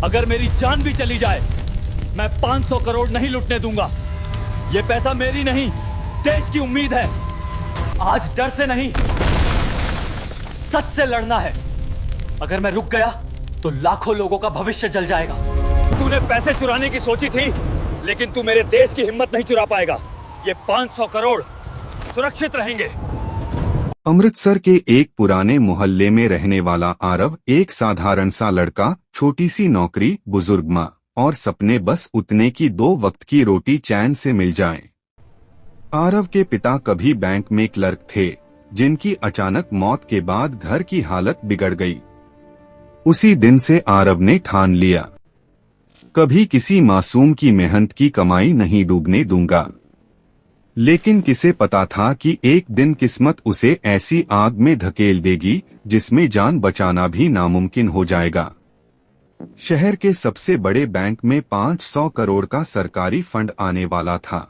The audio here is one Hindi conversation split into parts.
अगर मेरी जान भी चली जाए, मैं 500 करोड़ नहीं लुटने दूंगा। ये पैसा मेरी नहीं, देश की उम्मीद है। आज डर से नहीं, सच से लड़ना है। अगर मैं रुक गया तो लाखों लोगों का भविष्य जल जाएगा। तूने पैसे चुराने की सोची थी, लेकिन तू मेरे देश की हिम्मत नहीं चुरा पाएगा। ये 500 करोड़ सुरक्षित रहेंगे। अमृतसर के एक पुराने मोहल्ले में रहने वाला आरव एक साधारण सा लड़का, छोटी सी नौकरी, बुजुर्ग माँ और सपने बस उतने की 2 वक्त की रोटी चैन से मिल जाए। आरव के पिता कभी बैंक में क्लर्क थे, जिनकी अचानक मौत के बाद घर की हालत बिगड़ गई। उसी दिन से आरव ने ठान लिया, कभी किसी मासूम की मेहनत की कमाई नहीं डूबने दूंगा। लेकिन किसे पता था कि एक दिन किस्मत उसे ऐसी आग में धकेल देगी जिसमें जान बचाना भी नामुमकिन हो जाएगा। शहर के सबसे बड़े बैंक में 500 करोड़ का सरकारी फंड आने वाला था।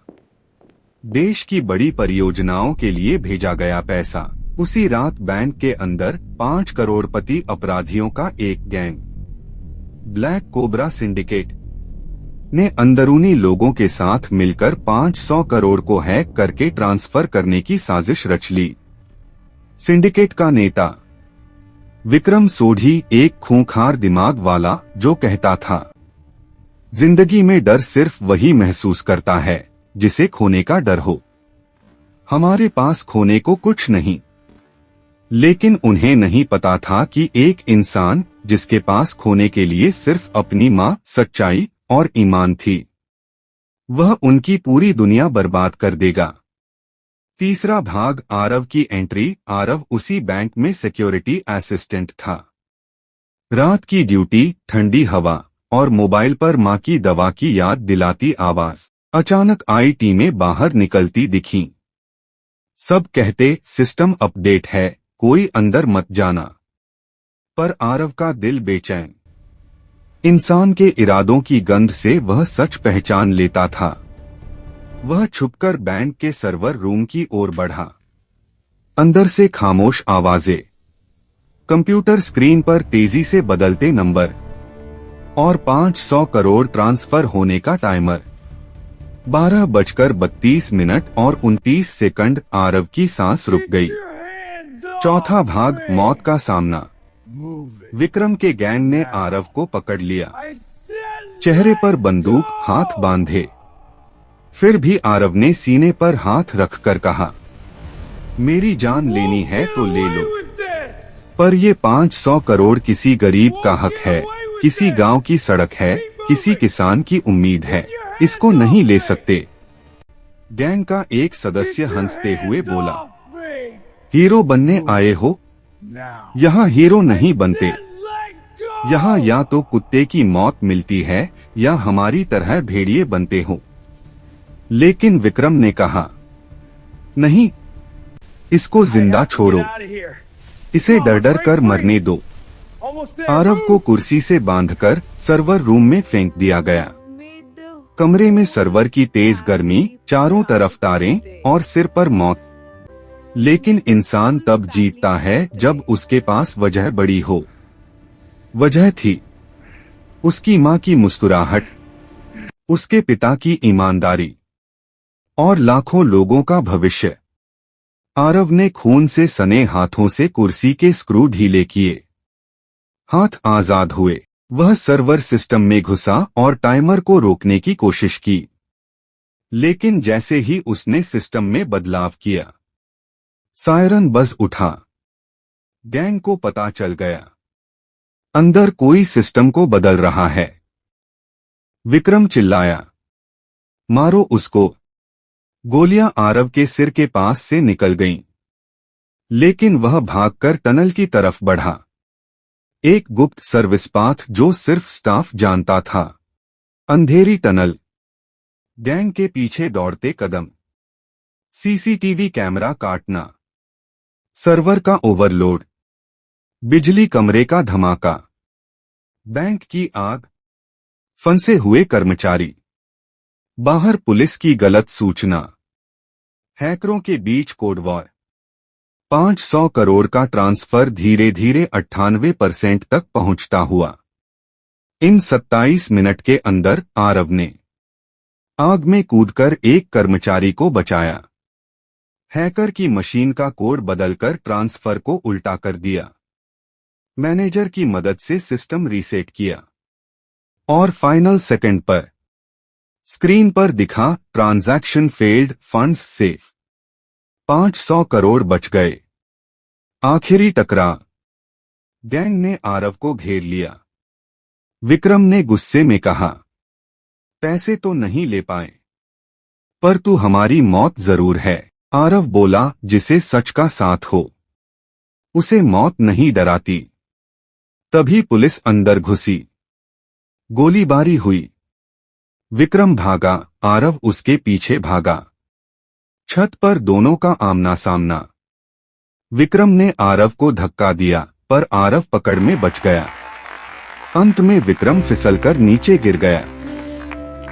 देश की बड़ी परियोजनाओं के लिए भेजा गया पैसा। उसी रात बैंक के अंदर 5 करोड़पति अपराधियों का एक गैंग, ब्लैक कोबरा सिंडिकेट, ने अंदरूनी लोगों के साथ मिलकर 500 करोड़ को हैक करके ट्रांसफर करने की साजिश रच ली। सिंडिकेट का नेता विक्रम सोढ़ी एक खूंखार दिमाग वाला, जो कहता था, जिंदगी में डर सिर्फ वही महसूस करता है जिसे खोने का डर हो। हमारे पास खोने को कुछ नहीं। लेकिन उन्हें नहीं पता था कि एक इंसान जिसके पास खोने के लिए सिर्फ अपनी मां, सच्चाई और ईमान थी, वह उनकी पूरी दुनिया बर्बाद कर देगा। तीसरा भाग, आरव की एंट्री। आरव उसी बैंक में सिक्योरिटी असिस्टेंट था। रात की ड्यूटी, ठंडी हवा और मोबाइल पर मां की दवा की याद दिलाती आवाज अचानक आई टीमें बाहर निकलती दिखीं। सब कहते, सिस्टम अपडेट है, कोई अंदर मत जाना। पर आरव का दिल बेचैन। इंसान के इरादों की गंध से वह सच पहचान लेता था। वह छुपकर बैंक के सर्वर रूम की ओर बढ़ा। अंदर से खामोश आवाजें, कंप्यूटर स्क्रीन पर तेजी से बदलते नंबर और 500 करोड़ ट्रांसफर होने का टाइमर। 12:32 और 29 सेकंड। आरव की सांस रुक गई। चौथा भाग, मौत का सामना। विक्रम के गैंग ने आरव को पकड़ लिया, चेहरे पर बंदूक, हाथ बांधे। फिर भी आरव ने सीने पर हाथ रखकर कहा, मेरी जान लेनी है तो ले लो, पर ये 500 करोड़ किसी गरीब का हक है, किसी गांव की सड़क है, किसी किसान की उम्मीद है, इसको नहीं ले सकते। गैंग का एक सदस्य हंसते हुए बोला, हीरो बनने आए हो? यहाँ हीरो नहीं बनते। यहाँ या तो कुत्ते की मौत मिलती है या हमारी तरह भेड़िए बनते हो। लेकिन विक्रम ने कहा, नहीं, इसको जिंदा छोड़ो, इसे डर डर कर मरने दो। आरव को कुर्सी से बांधकर सर्वर रूम में फेंक दिया गया। कमरे में सर्वर की तेज गर्मी, चारों तरफ तारें और सिर पर मौत। लेकिन इंसान तब जीतता है जब उसके पास वजह बड़ी हो। वजह थी उसकी मां की मुस्कुराहट, उसके पिता की ईमानदारी और लाखों लोगों का भविष्य। आरव ने खून से सने हाथों से कुर्सी के स्क्रू ढीले किए। हाथ आजाद हुए। वह सर्वर सिस्टम में घुसा और टाइमर को रोकने की कोशिश की। लेकिन जैसे ही उसने सिस्टम में बदलाव किया, सायरन बज उठा। गैंग को पता चल गया, अंदर कोई सिस्टम को बदल रहा है। विक्रम चिल्लाया, मारो उसको। गोलियां आरव के सिर के पास से निकल गईं। लेकिन वह भागकर टनल की तरफ बढ़ा, एक गुप्त सर्विस पाथ जो सिर्फ स्टाफ जानता था। अंधेरी टनल, गैंग के पीछे दौड़ते कदम, सीसीटीवी कैमरा काटना, सर्वर का ओवरलोड, बिजली कमरे का धमाका, बैंक की आग, फंसे हुए कर्मचारी, बाहर पुलिस की गलत सूचना, हैकरों के बीच कोड वॉर। 500 करोड़ का ट्रांसफर धीरे धीरे 98% तक पहुंचता हुआ इन 27 मिनट के अंदर आरव ने आग में कूदकर एक कर्मचारी को बचाया, हैकर की मशीन का कोड बदलकर ट्रांसफर को उल्टा कर दिया, मैनेजर की मदद से सिस्टम रीसेट किया और फाइनल सेकंड पर स्क्रीन पर दिखा transaction failed, funds safe, 500 crore बच गए। आखिरी टकराव, गैंग ने आरव को घेर लिया। विक्रम ने गुस्से में कहा, पैसे तो नहीं ले पाए, पर तू हमारी मौत जरूर है। आरव बोला, जिसे सच का साथ हो उसे मौत नहीं डराती। तभी पुलिस अंदर घुसी, गोलीबारी हुई। विक्रम भागा, आरव उसके पीछे भागा। छत पर दोनों का आमना सामना। विक्रम ने आरव को धक्का दिया, पर आरव पकड़ में बच गया। अंत में विक्रम फिसलकर नीचे गिर गया।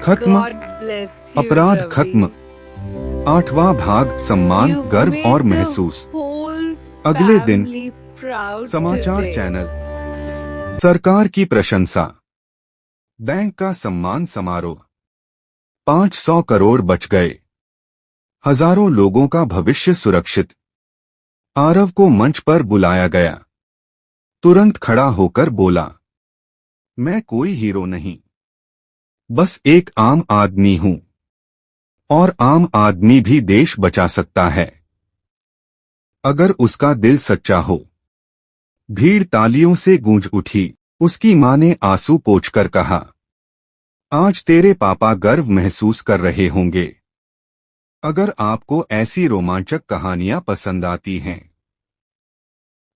खत्म, अपराध खत्म। 8वां भाग, सम्मान, गर्व और महसूस। अगले दिन समाचार चैनल। सरकार की प्रशंसा, बैंक का सम्मान समारोह, 500 करोड़ बच गए, हजारों लोगों का भविष्य सुरक्षित। आरव को मंच पर बुलाया गया। तुरंत खड़ा होकर बोला, मैं कोई हीरो नहीं, बस एक आम आदमी हूं, और आम आदमी भी देश बचा सकता है अगर उसका दिल सच्चा हो। भीड़ तालियों से गूंज उठी। उसकी मां ने आंसू पोंछकर कहा, आज तेरे पापा गर्व महसूस कर रहे होंगे। अगर आपको ऐसी रोमांचक कहानियां पसंद आती हैं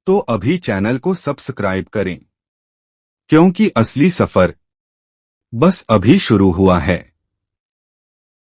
तो अभी चैनल को सब्सक्राइब करें, क्योंकि असली सफर बस अभी शुरू हुआ है।